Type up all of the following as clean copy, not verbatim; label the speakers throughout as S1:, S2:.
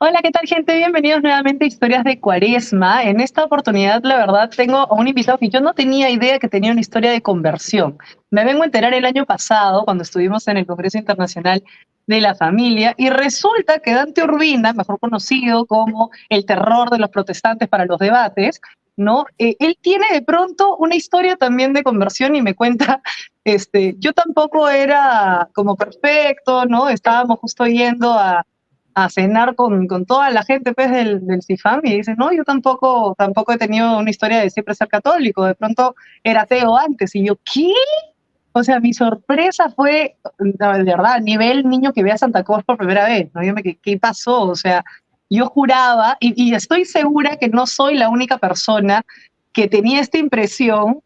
S1: Hola, ¿qué tal, gente? Bienvenidos nuevamente a Historias de Cuaresma. En esta oportunidad, la verdad, tengo a un invitado que yo no tenía idea que tenía una historia de conversión. Me vengo a enterar el año pasado, cuando estuvimos en el Congreso Internacional de la Familia, y resulta que Dante Urbina, mejor conocido como el terror de los protestantes para los debates, ¿no? Él tiene de pronto una historia también de conversión y me cuenta, yo tampoco era como perfecto, ¿no? Estábamos justo yendo a cenar con toda la gente pues, del CIFAM y dice, no, yo tampoco he tenido una historia de siempre ser católico, de pronto era ateo antes, y yo, ¿qué? O sea, mi sorpresa fue, no, de verdad, a nivel niño que ve a Santa Claus por primera vez, ¿no? ¿Qué pasó? O sea, yo juraba, y estoy segura que no soy la única persona que tenía esta impresión,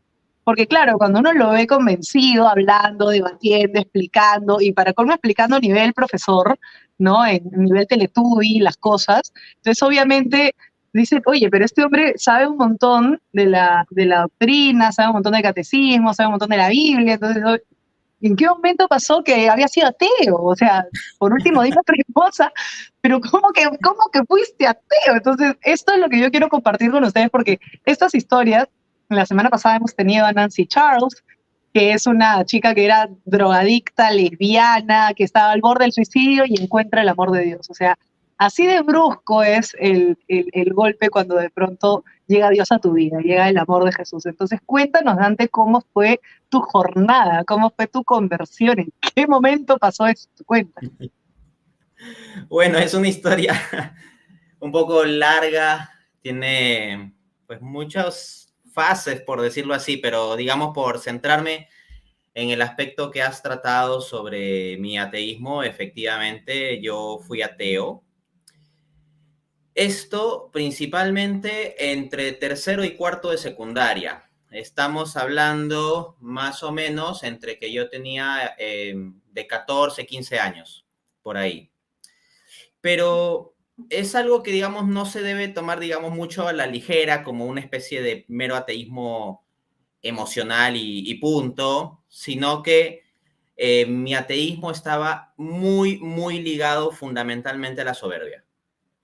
S1: porque claro, cuando uno lo ve convencido, hablando, debatiendo, explicando, y para colmo explicando a nivel profesor, ¿no? En nivel Teletubby, las cosas, entonces obviamente dicen, oye, pero este hombre sabe un montón de la doctrina, sabe un montón de catecismo, sabe un montón de la Biblia, entonces, ¿en qué momento pasó que había sido ateo? O sea, por último, dime otra cosa, pero ¿cómo que fuiste ateo? Entonces, esto es lo que yo quiero compartir con ustedes, porque estas historias, la semana pasada hemos tenido a Nancy Charles, que es una chica que era drogadicta, lesbiana, que estaba al borde del suicidio y encuentra el amor de Dios. O sea, así de brusco es el golpe cuando de pronto llega Dios a tu vida, llega el amor de Jesús. Entonces, cuéntanos, Dante, cómo fue tu jornada, cómo fue tu conversión, en qué momento pasó eso, cuenta.
S2: Bueno, es una historia un poco larga, tiene pues muchas fases, por decirlo así, pero digamos por centrarme en el aspecto que has tratado sobre mi ateísmo, efectivamente yo fui ateo. Esto principalmente entre tercero y cuarto de secundaria. Estamos hablando más o menos entre que yo tenía de 14, 15 años, por ahí. Pero es algo que, digamos, no se debe tomar, digamos, mucho a la ligera, como una especie de mero ateísmo emocional y punto, sino que mi ateísmo estaba muy, muy ligado fundamentalmente a la soberbia.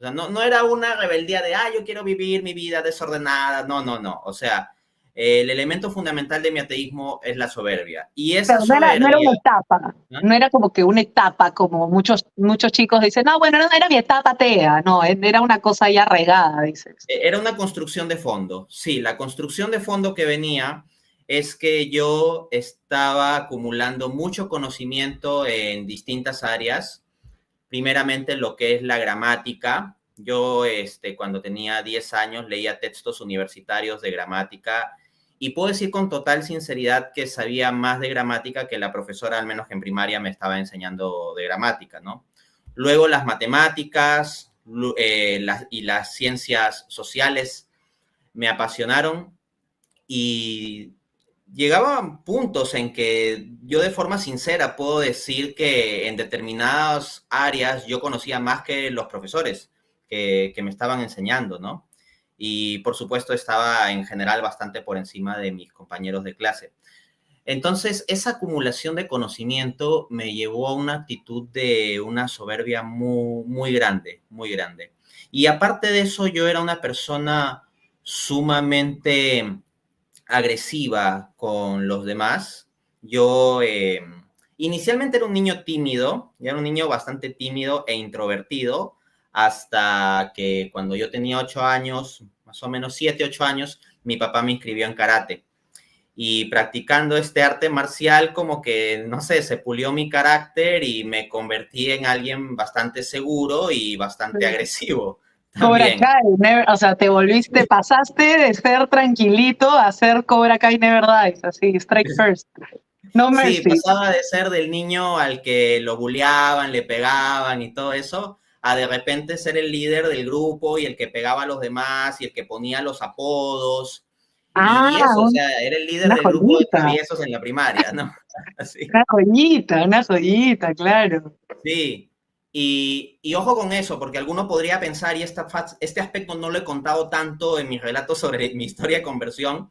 S2: O sea, no era una rebeldía de, yo quiero vivir mi vida desordenada. No, no, no. O sea, el elemento fundamental de mi ateísmo es la soberbia. Y esa
S1: Pero no era una
S2: soberbia,
S1: etapa,
S2: ¿no?
S1: no era como que una etapa, como muchos chicos dicen, no, bueno, no era mi etapa atea, no, era una cosa ya regada, dices.
S2: Era una construcción de fondo. Sí, la construcción de fondo que venía es que yo estaba acumulando mucho conocimiento en distintas áreas. Primeramente, lo que es la gramática. Yo, cuando tenía 10 años, leía textos universitarios de gramática y puedo decir con total sinceridad que sabía más de gramática que la profesora, al menos que en primaria, me estaba enseñando de gramática, ¿no? Luego las matemáticas y las ciencias sociales me apasionaron y llegaban puntos en que yo de forma sincera puedo decir que en determinadas áreas yo conocía más que los profesores que me estaban enseñando, ¿no? Y por supuesto estaba en general bastante por encima de mis compañeros de clase. Entonces, esa acumulación de conocimiento me llevó a una actitud de una soberbia muy, muy grande, muy grande. Y aparte de eso, yo era una persona sumamente agresiva con los demás. Yo inicialmente era un niño tímido, era un niño bastante tímido e introvertido, hasta que cuando yo tenía 8 años, más o menos 7, 8 años, mi papá me inscribió en karate. Y practicando este arte marcial, como que, no sé, se pulió mi carácter y me convertí en alguien bastante seguro y bastante agresivo
S1: Cobra
S2: también.
S1: Kai, o sea, pasaste de ser tranquilito a ser Cobra Kai Never Dies, así, strike first, no
S2: Sí,
S1: mercy.
S2: pasaba de ser del niño al que lo bulleaban, le pegaban y todo eso, a de repente ser el líder del grupo y el que pegaba a los demás y el que ponía los apodos y
S1: Ah,
S2: eso, o sea, era el líder
S1: una
S2: del grupo de
S1: joyita,
S2: traviesos en la primaria, ¿no? Así.
S1: una joyita, claro.
S2: Sí, y ojo con eso, porque alguno podría pensar, y este aspecto no lo he contado tanto en mis relatos sobre mi historia de conversión.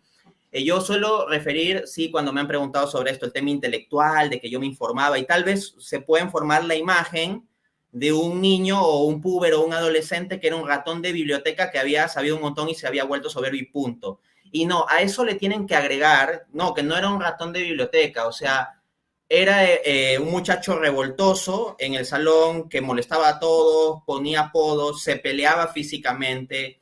S2: Yo suelo referir, sí, cuando me han preguntado sobre esto, el tema intelectual, de que yo me informaba, y tal vez se pueden formar la imagen de un niño o un puber o un adolescente que era un ratón de biblioteca que había sabido un montón y se había vuelto soberbio y punto. Y no, a eso le tienen que agregar, no, que no era un ratón de biblioteca, o sea, era un muchacho revoltoso en el salón que molestaba a todos, ponía apodos, se peleaba físicamente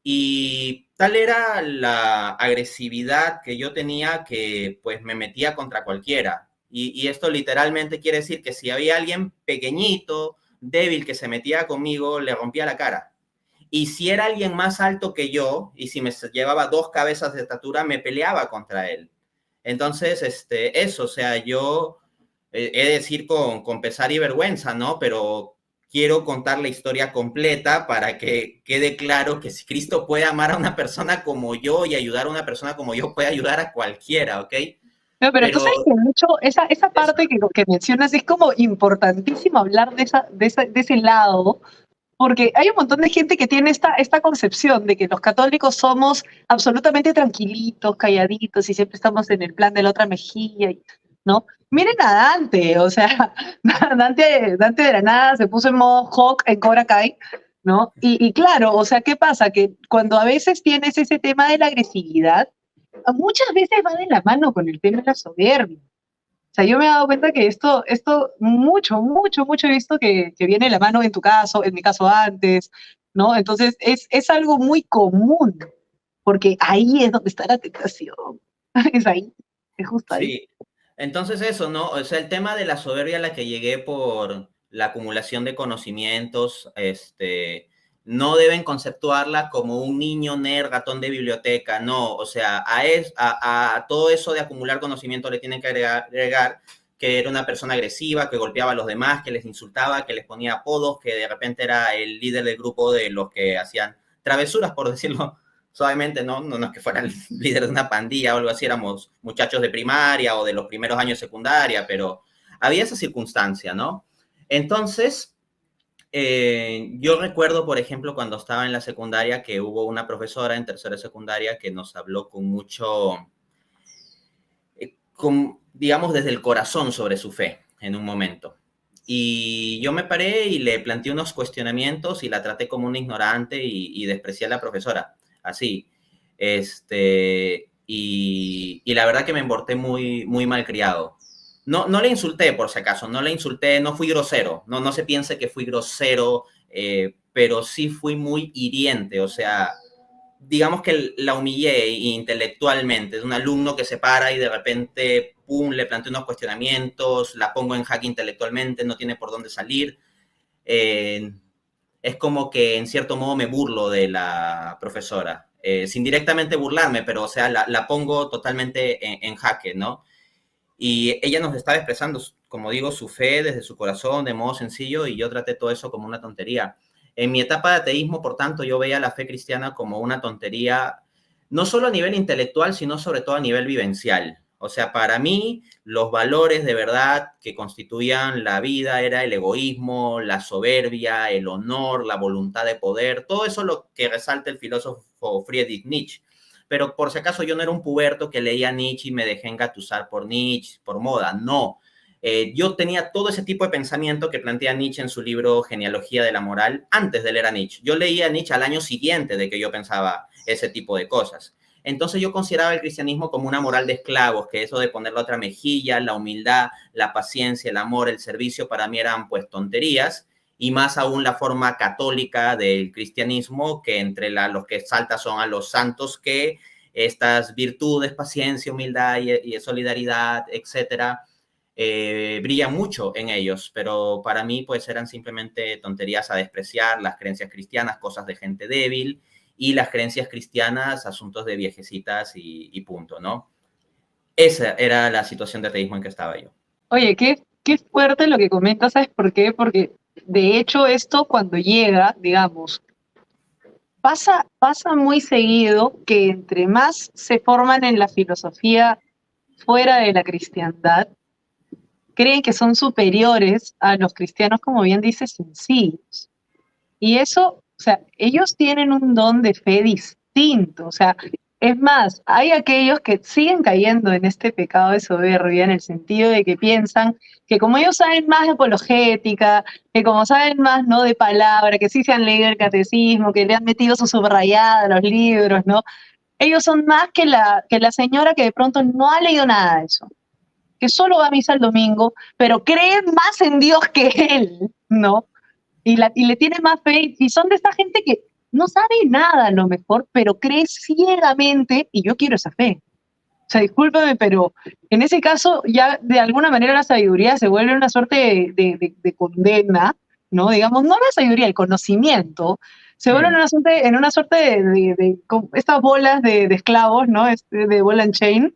S2: y tal era la agresividad que yo tenía que pues me metía contra cualquiera. Y esto literalmente quiere decir que si había alguien pequeñito, débil que se metía conmigo, le rompía la cara. Y si era alguien más alto que yo, y si me llevaba 2 cabezas de estatura, me peleaba contra él. Entonces, eso, o sea, yo he de decir con pesar y vergüenza, ¿no? Pero quiero contar la historia completa para que quede claro que si Cristo puede amar a una persona como yo y ayudar a una persona como yo, puede ayudar a cualquiera, ¿ok?
S1: No, pero tú
S2: Pero
S1: sabes que de hecho esa
S2: eso,
S1: parte que mencionas es como importantísimo hablar de ese lado, porque hay un montón de gente que tiene esta concepción de que los católicos somos absolutamente tranquilitos, calladitos y siempre estamos en el plan de la otra mejilla, ¿no? Miren a Dante, o sea, Dante de la nada se puso en modo Hawk en Cobra Kai, ¿no? Y claro, o sea, ¿qué pasa? Que cuando a veces tienes ese tema de la agresividad, muchas veces va de la mano con el tema de la soberbia. O sea, yo me he dado cuenta que esto mucho he visto que viene de la mano en tu caso, en mi caso antes, ¿no? Entonces es algo muy común, porque ahí es donde está la tentación. Es ahí, es justo ahí.
S2: sí. Entonces eso, ¿no? O sea, el tema de la soberbia a la que llegué por la acumulación de conocimientos, no deben conceptuarla como un niño nerd, ratón de biblioteca, no, o sea, a todo eso de acumular conocimiento le tienen que agregar que era una persona agresiva, que golpeaba a los demás, que les insultaba, que les ponía apodos, que de repente era el líder del grupo de los que hacían travesuras, por decirlo suavemente, ¿no? No es que fuera el líder de una pandilla o algo así, éramos muchachos de primaria o de los primeros años de secundaria, pero había esa circunstancia, ¿no? Entonces, yo recuerdo, por ejemplo, cuando estaba en la secundaria, que hubo una profesora en tercera de secundaria que nos habló con mucho, digamos, desde el corazón sobre su fe en un momento. Y yo me paré y le planteé unos cuestionamientos y la traté como una ignorante y desprecié a la profesora, así. Y la verdad que me emborté muy malcriado. No le insulté, por si acaso, no le insulté, no fui grosero, no se piense que fui grosero, pero sí fui muy hiriente, o sea, digamos que la humillé intelectualmente, es un alumno que se para y de repente, pum, le planteo unos cuestionamientos, la pongo en jaque intelectualmente, no tiene por dónde salir. Eh, es como que en cierto modo me burlo de la profesora, sin directamente burlarme, pero o sea, la pongo totalmente en jaque, ¿no? Y ella nos estaba expresando, como digo, su fe desde su corazón, de modo sencillo, y yo traté todo eso como una tontería. En mi etapa de ateísmo, por tanto, yo veía la fe cristiana como una tontería, no solo a nivel intelectual, sino sobre todo a nivel vivencial. O sea, para mí, los valores de verdad que constituían la vida era el egoísmo, la soberbia, el honor, la voluntad de poder, todo eso lo que resalta el filósofo Friedrich Nietzsche. Pero por si acaso yo no era un puberto que leía Nietzsche y me dejé engatusar por Nietzsche, por moda, no. Yo tenía todo ese tipo de pensamiento que plantea Nietzsche en su libro Genealogía de la Moral antes de leer a Nietzsche. Yo leía a Nietzsche al año siguiente de que yo pensaba ese tipo de cosas. Entonces yo consideraba el cristianismo como una moral de esclavos, que eso de poner la otra mejilla, la humildad, la paciencia, el amor, el servicio, para mí eran pues tonterías, y más aún la forma católica del cristianismo, que entre los que salta son a los santos, que estas virtudes, paciencia, humildad y solidaridad, etcétera, brillan mucho en ellos, pero para mí pues eran simplemente tonterías a despreciar, las creencias cristianas, cosas de gente débil, y las creencias cristianas, asuntos de viejecitas y punto, ¿no? Esa era la situación de ateísmo en que estaba yo.
S1: Oye, qué fuerte lo que comentas, ¿sabes por qué? Porque de hecho esto cuando llega, digamos, pasa muy seguido que entre más se forman en la filosofía fuera de la cristiandad, creen que son superiores a los cristianos, como bien dices, sencillos. Y eso, o sea, ellos tienen un don de fe distinto. O sea, Es más, hay aquellos que siguen cayendo en este pecado de soberbia en el sentido de que piensan que como ellos saben más de apologética, que como saben más, ¿no?, de palabra, que sí se han leído el catecismo, que le han metido su subrayada a los libros, ¿no? Ellos son más que la señora que de pronto no ha leído nada de eso, que solo va a misa el domingo, pero cree más en Dios que él, ¿no? Y le tiene más fe, y son de esta gente que no sabe nada a lo mejor, pero cree ciegamente, y yo quiero esa fe. O sea, discúlpame, pero en ese caso ya de alguna manera la sabiduría se vuelve una suerte de condena, ¿no? Digamos, no la sabiduría, el conocimiento, se vuelve en una suerte como estas bolas de esclavos, ¿no? De ball and chain,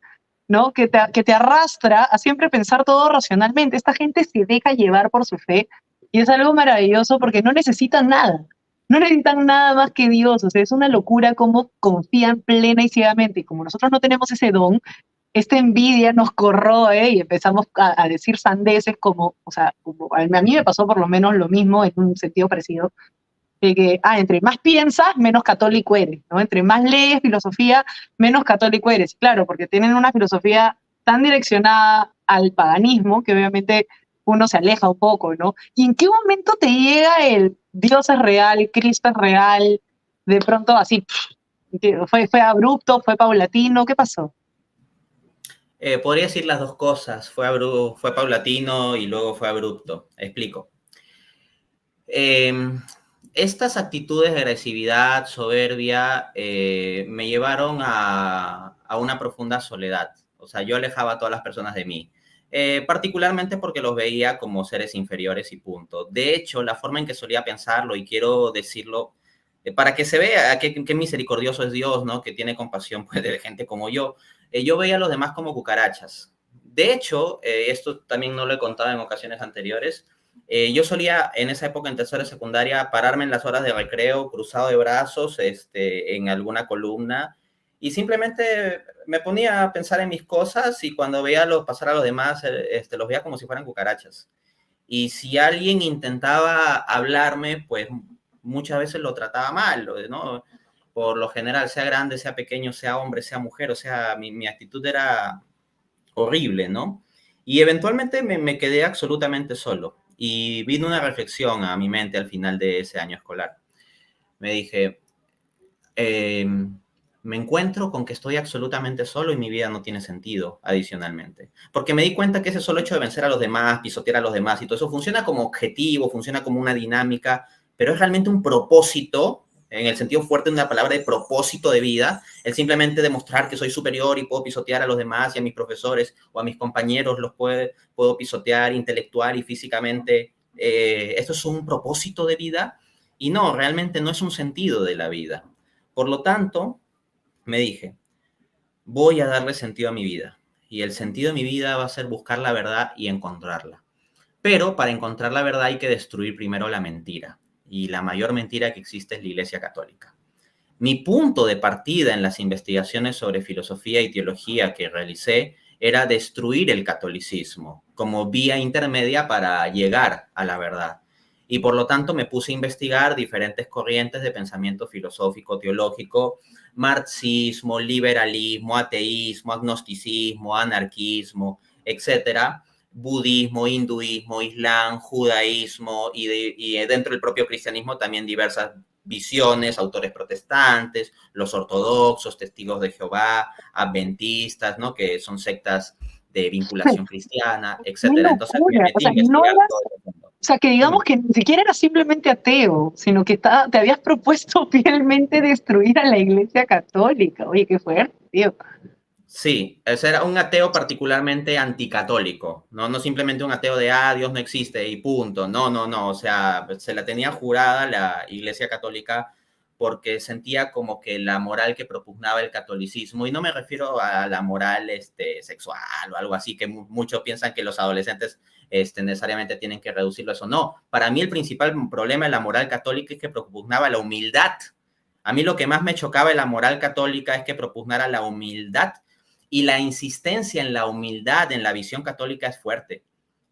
S1: ¿no? Que te arrastra a siempre pensar todo racionalmente. Esta gente se deja llevar por su fe y es algo maravilloso porque no necesitan nada. No necesitan nada más que Dios. O sea, es una locura cómo confían plena y ciegamente. Y como nosotros no tenemos ese don, esta envidia nos corroe y empezamos a decir sandeces como, o sea, como a mí me pasó por lo menos lo mismo en un sentido parecido, de que, entre más piensas, menos católico eres, ¿no? Entre más lees filosofía, menos católico eres. Claro, porque tienen una filosofía tan direccionada al paganismo que obviamente uno se aleja un poco, ¿no? ¿Y en qué momento te llega el Dios es real, Cristo es real, de pronto así, fue abrupto, fue paulatino, ¿qué pasó?
S2: Podría decir las dos cosas. Fue paulatino y luego fue abrupto. Explico. Estas actitudes de agresividad, soberbia, me llevaron a una profunda soledad. O sea, yo alejaba a todas las personas de mí, particularmente porque los veía como seres inferiores y punto. De hecho, la forma en que solía pensarlo, y quiero decirlo, para que se vea qué misericordioso es Dios, ¿no? Que tiene compasión, pues, de gente como yo veía a los demás como cucarachas. De hecho, esto también no lo he contado en ocasiones anteriores. Yo solía en esa época, en tercera de secundaria, pararme en las horas de recreo, cruzado de brazos, en alguna columna, y simplemente me ponía a pensar en mis cosas, y cuando veía pasar a los demás, los veía como si fueran cucarachas. Y si alguien intentaba hablarme, pues muchas veces lo trataba mal, ¿no? Por lo general, sea grande, sea pequeño, sea hombre, sea mujer, o sea, mi actitud era horrible, ¿no? Y eventualmente me quedé absolutamente solo, y vino una reflexión a mi mente al final de ese año escolar. Me dije, eh, me encuentro con que estoy absolutamente solo y mi vida no tiene sentido adicionalmente. Porque me di cuenta que ese solo hecho de vencer a los demás, pisotear a los demás y todo eso funciona como objetivo, funciona como una dinámica, pero es realmente un propósito, en el sentido fuerte de una palabra, de propósito de vida, el simplemente demostrar que soy superior y puedo pisotear a los demás y a mis profesores o a mis compañeros los puedo pisotear intelectual y físicamente. Esto es un propósito de vida, y no, realmente no es un sentido de la vida. Por lo tanto, me dije, voy a darle sentido a mi vida. Y el sentido de mi vida va a ser buscar la verdad y encontrarla. Pero para encontrar la verdad hay que destruir primero la mentira. Y la mayor mentira que existe es la Iglesia Católica. Mi punto de partida en las investigaciones sobre filosofía y teología que realicé era destruir el catolicismo como vía intermedia para llegar a la verdad. Y por lo tanto me puse a investigar diferentes corrientes de pensamiento filosófico, teológico, marxismo, liberalismo, ateísmo, agnosticismo, anarquismo, etcétera, budismo, hinduismo, islam, judaísmo, y dentro del propio cristianismo también diversas visiones, autores protestantes, los ortodoxos, testigos de Jehová, adventistas, ¿no? Que son sectas de vinculación cristiana,
S1: ¡Qué
S2: etcétera. Entonces me
S1: locura! O
S2: metí a
S1: sea, no
S2: investigar
S1: eras,
S2: todo el mundo.
S1: o sea, que digamos
S2: Dime.
S1: que ni siquiera eras simplemente ateo, sino que te habías propuesto fielmente destruir a la Iglesia Católica. Oye, qué fuerte, tío.
S2: Sí, ese era un ateo particularmente anticatólico, ¿no? No simplemente un ateo de, Dios no existe y punto. No, no, no. O sea, se la tenía jurada la Iglesia Católica porque sentía como que la moral que propugnaba el catolicismo, y no me refiero a la moral sexual o algo así, que muchos piensan que los adolescentes necesariamente tienen que reducirlo a eso. No, para mí el principal problema de la moral católica es que propugnaba la humildad. A mí lo que más me chocaba de la moral católica es que propugnara la humildad, y la insistencia en la humildad en la visión católica es fuerte.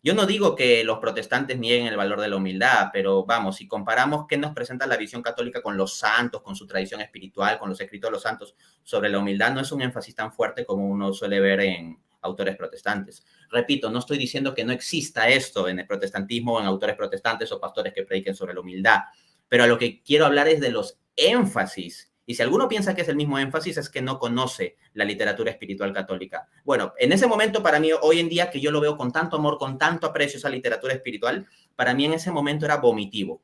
S2: Yo no digo que los protestantes nieguen el valor de la humildad, pero vamos, si comparamos qué nos presenta la visión católica con los santos, con su tradición espiritual, con los escritos de los santos sobre la humildad, no es un énfasis tan fuerte como uno suele ver en autores protestantes. Repito, no estoy diciendo que no exista esto en el protestantismo o en autores protestantes o pastores que prediquen sobre la humildad, pero a lo que quiero hablar es de los énfasis. Y si alguno piensa que es el mismo énfasis, es que no conoce la literatura espiritual católica. Bueno, en ese momento, para mí, hoy en día, que yo lo veo con tanto amor, con tanto aprecio esa literatura espiritual, para mí en ese momento era vomitivo.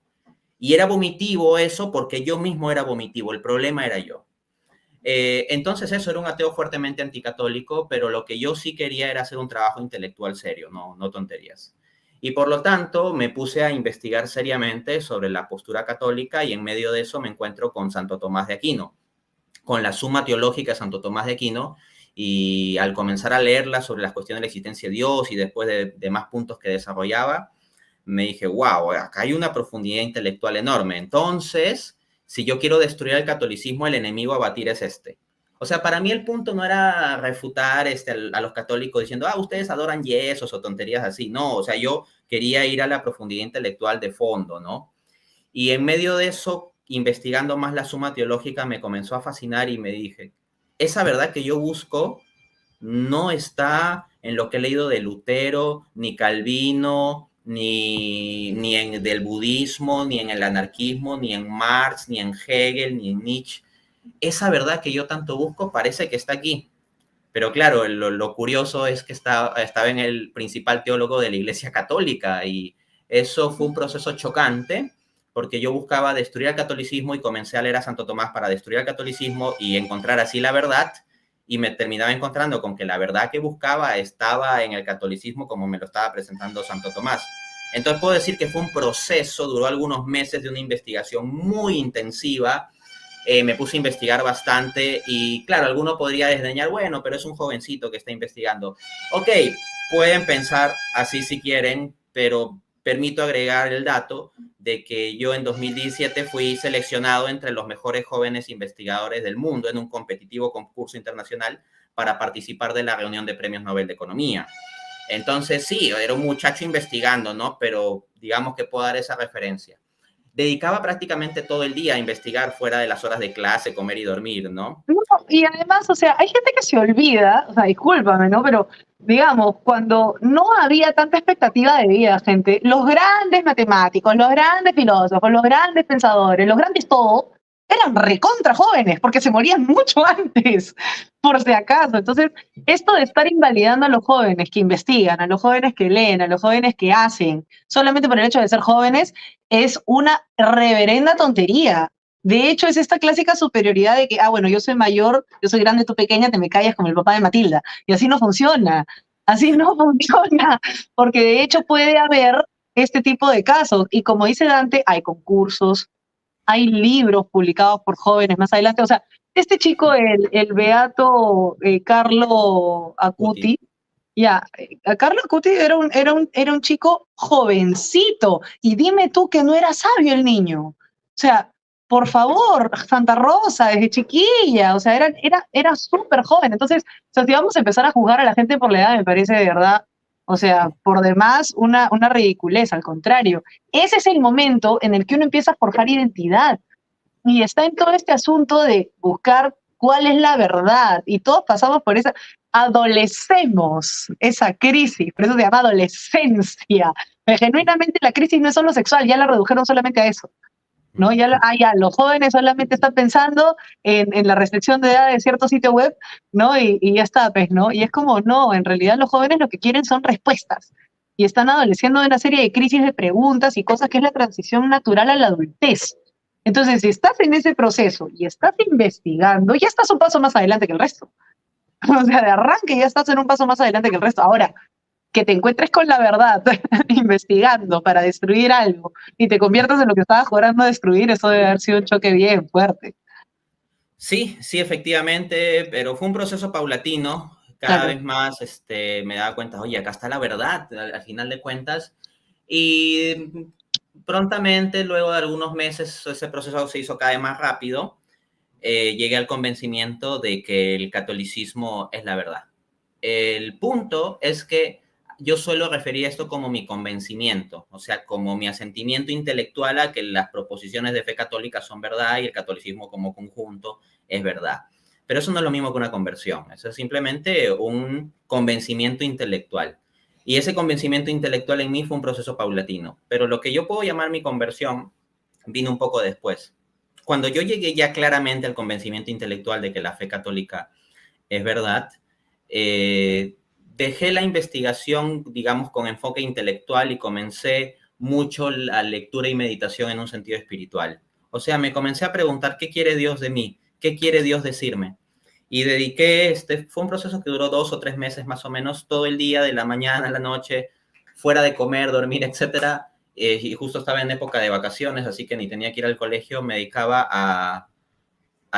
S2: Y era vomitivo eso porque yo mismo era vomitivo, el problema era yo. Entonces eso, era un ateo fuertemente anticatólico, pero lo que yo sí quería era hacer un trabajo intelectual serio, no tonterías. Y por lo tanto me puse a investigar seriamente sobre la postura católica y en medio de eso me encuentro con Santo Tomás de Aquino, con la Suma Teológica de Santo Tomás de Aquino, y al comenzar a leerla sobre las cuestiones de la existencia de Dios y después de más puntos que desarrollaba, me dije, wow, acá hay una profundidad intelectual enorme. Entonces, si yo quiero destruir el catolicismo, el enemigo a batir es este. O sea, para mí el punto no era refutar a los católicos diciendo, ustedes adoran yesos o tonterías así. No, o sea, yo quería ir a la profundidad intelectual de fondo, ¿no? Y en medio de eso, investigando más la Suma Teológica, me comenzó a fascinar y me dije, esa verdad que yo busco no está en lo que he leído de Lutero, ni Calvino, ni en del budismo, ni en el anarquismo, ni en Marx, ni en Hegel, ni en Nietzsche. Esa verdad que yo tanto busco parece que está aquí. Pero claro, lo curioso es que estaba en el principal teólogo de la Iglesia Católica, y eso fue un proceso chocante porque yo buscaba destruir el catolicismo y comencé a leer a Santo Tomás para destruir el catolicismo y encontrar así la verdad, y me terminaba encontrando con que la verdad que buscaba estaba en el catolicismo como me lo estaba presentando Santo Tomás. Entonces puedo decir que fue un proceso, duró algunos meses de una investigación muy intensiva. Me puse a investigar bastante y claro, alguno podría desdeñar, bueno, pero es un jovencito que está investigando. Ok, pueden pensar así si quieren, pero permito agregar el dato de que yo en 2017 fui seleccionado entre los mejores jóvenes investigadores del mundo en un competitivo concurso internacional para participar de la reunión de premios Nobel de Economía. Entonces, sí, era un muchacho investigando, ¿no? Pero digamos que puedo dar esa referencia. Dedicaba prácticamente todo el día a investigar fuera de las horas de clase, comer y dormir, ¿no?
S1: No, y además, o sea, hay gente que se olvida, o sea, discúlpame, ¿no? Pero, digamos, cuando no había tanta expectativa de vida, gente, los grandes matemáticos, los grandes filósofos, los grandes pensadores, los grandes todo, eran recontra jóvenes, porque se morían mucho antes, por si acaso. Entonces, esto de estar invalidando a los jóvenes que investigan, a los jóvenes que leen, a los jóvenes que hacen, solamente por el hecho de ser jóvenes, es una reverenda tontería. De hecho, es esta clásica superioridad de que, bueno, yo soy mayor, yo soy grande, tú pequeña, te me callas como el papá de Matilda. Y así no funciona. Así no funciona. Porque de hecho puede haber este tipo de casos. Y como dice Dante, hay concursos, hay libros publicados por jóvenes más adelante. O sea, este chico, el beato Carlo
S2: Útil.
S1: Acuti, Carlo Acuti era un chico jovencito. Y dime tú que no era sabio el niño. O sea, por favor, Santa Rosa, desde chiquilla, o sea, era súper joven. Entonces, o sea, si vamos a empezar a juzgar a la gente por la edad, me parece de verdad, o sea, por demás, una ridiculez, al contrario. Ese es el momento en el que uno empieza a forjar identidad y está en todo este asunto de buscar cuál es la verdad. Y todos pasamos por esa, adolecemos esa crisis, por eso se llama adolescencia. Pero genuinamente la crisis no es solo sexual, ya la redujeron solamente a eso. ¿No? Ya los jóvenes solamente están pensando en la restricción de edad de cierto sitio web, ¿no? Y ya está, pues, ¿no? Y es como, no, en realidad los jóvenes lo que quieren son respuestas. Y están adoleciendo de una serie de crisis de preguntas y cosas que es la transición natural a la adultez. Entonces, si estás en ese proceso y estás investigando, ya estás un paso más adelante que el resto. O sea, de arranque ya estás en un paso más adelante que el resto. Ahora, que te encuentres con la verdad investigando para destruir algo y te conviertas en lo que estabas jurando destruir, eso debe haber sido un choque bien fuerte.
S2: Sí, sí, efectivamente, pero fue un proceso paulatino. Cada vez más me daba cuenta, oye, acá está la verdad, al final de cuentas. Y prontamente, luego de algunos meses, ese proceso se hizo cada vez más rápido. Llegué al convencimiento de que el catolicismo es la verdad. El punto es que yo suelo referir esto como mi convencimiento, o sea, como mi asentimiento intelectual a que las proposiciones de fe católica son verdad y el catolicismo como conjunto es verdad. Pero eso no es lo mismo que una conversión, eso es simplemente un convencimiento intelectual. Y ese convencimiento intelectual en mí fue un proceso paulatino. Pero lo que yo puedo llamar mi conversión vino un poco después. Cuando yo llegué ya claramente al convencimiento intelectual de que la fe católica es verdad, dejé la investigación, digamos, con enfoque intelectual y comencé mucho la lectura y meditación en un sentido espiritual. O sea, me comencé a preguntar qué quiere Dios de mí, qué quiere Dios decirme. Y dediqué, fue un proceso que duró 2 o 3 meses más o menos, todo el día, de la mañana a la noche, fuera de comer, dormir, etcétera. Y justo estaba en época de vacaciones, así que ni tenía que ir al colegio, me dedicaba a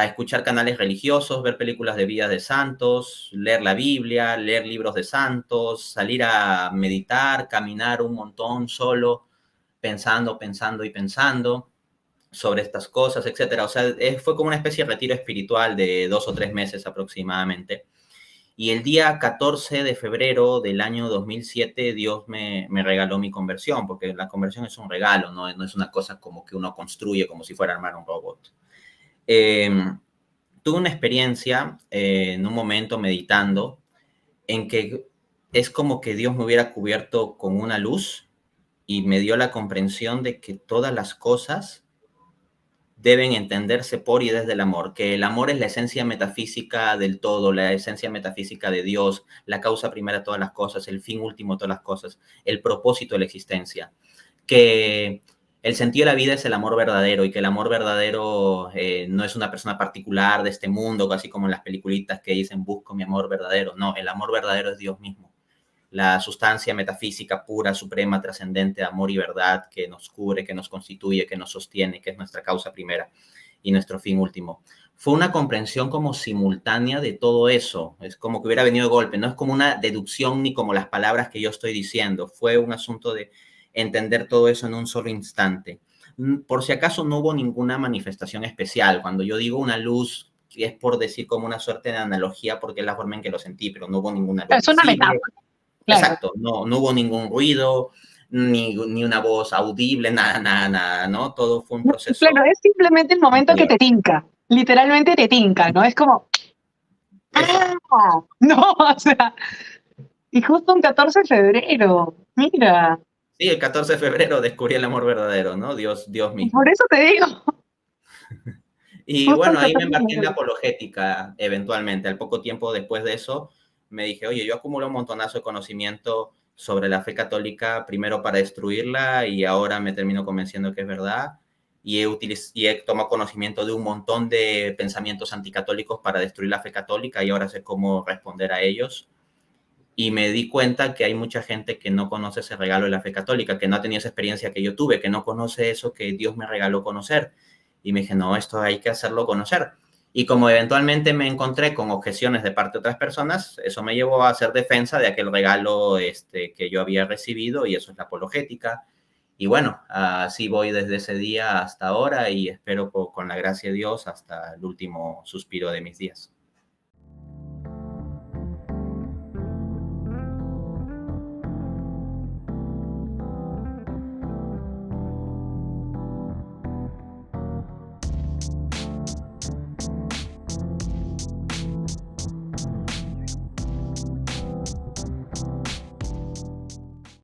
S2: escuchar canales religiosos, ver películas de vida de santos, leer la Biblia, leer libros de santos, salir a meditar, caminar un montón solo, pensando, pensando y pensando sobre estas cosas, etcétera. O sea, fue como una especie de retiro espiritual de 2 o 3 meses aproximadamente. Y el día 14 de febrero del año 2007, Dios me regaló mi conversión, porque la conversión es un regalo, no es una cosa como que uno construye como si fuera a armar un robot. Tuve una experiencia en un momento meditando en que es como que Dios me hubiera cubierto con una luz y me dio la comprensión de que todas las cosas deben entenderse por y desde el amor, que el amor es la esencia metafísica del todo, la esencia metafísica de Dios, la causa primera de todas las cosas, el fin último de todas las cosas, el propósito de la existencia, que el sentido de la vida es el amor verdadero y que el amor verdadero no es una persona particular de este mundo, así como en las peliculitas que dicen busco mi amor verdadero. No, el amor verdadero es Dios mismo, la sustancia metafísica pura, suprema, trascendente de amor y verdad que nos cubre, que nos constituye, que nos sostiene, que es nuestra causa primera y nuestro fin último. Fue una comprensión como simultánea de todo eso. Es como que hubiera venido de golpe. No es como una deducción ni como las palabras que yo estoy diciendo. Fue un asunto de entender todo eso en un solo instante. Por si acaso no hubo ninguna manifestación especial. Cuando yo digo una luz, es por decir como una suerte de analogía porque es la forma en que lo sentí, pero no hubo ninguna luz
S1: Es una
S2: visible.
S1: metáfora, claro.
S2: Exacto, no hubo ningún ruido, ni una voz audible, nada, ¿no? Todo fue un
S1: Claro,
S2: proceso
S1: es simplemente el momento que
S2: interior.
S1: te tinca, literalmente te tinca, ¿no? Es como, ¡ah!
S2: Exacto.
S1: No, o sea, y justo un 14 de febrero, mira,
S2: Sí, el 14 de febrero descubrí el amor verdadero, ¿no? Dios
S1: por
S2: mismo.
S1: eso te digo,
S2: Y
S1: justo
S2: bueno,
S1: el
S2: ahí me
S1: 14 de
S2: embarqué en la
S1: febrero.
S2: apologética eventualmente. Al poco tiempo después de eso, me dije, oye, yo acumulo un montonazo de conocimiento sobre la fe católica, primero para destruirla y ahora me termino convenciendo que es verdad. Y he tomado conocimiento de un montón de pensamientos anticatólicos para destruir la fe católica y ahora sé cómo responder a ellos. Y me di cuenta que hay mucha gente que no conoce ese regalo de la fe católica, que no ha tenido esa experiencia que yo tuve, que no conoce eso que Dios me regaló conocer. Y me dije, no, esto hay que hacerlo conocer. Y como eventualmente me encontré con objeciones de parte de otras personas, eso me llevó a hacer defensa de aquel regalo que yo había recibido, y eso es la apologética. Y bueno, así voy desde ese día hasta ahora y espero con la gracia de Dios hasta el último suspiro de mis días.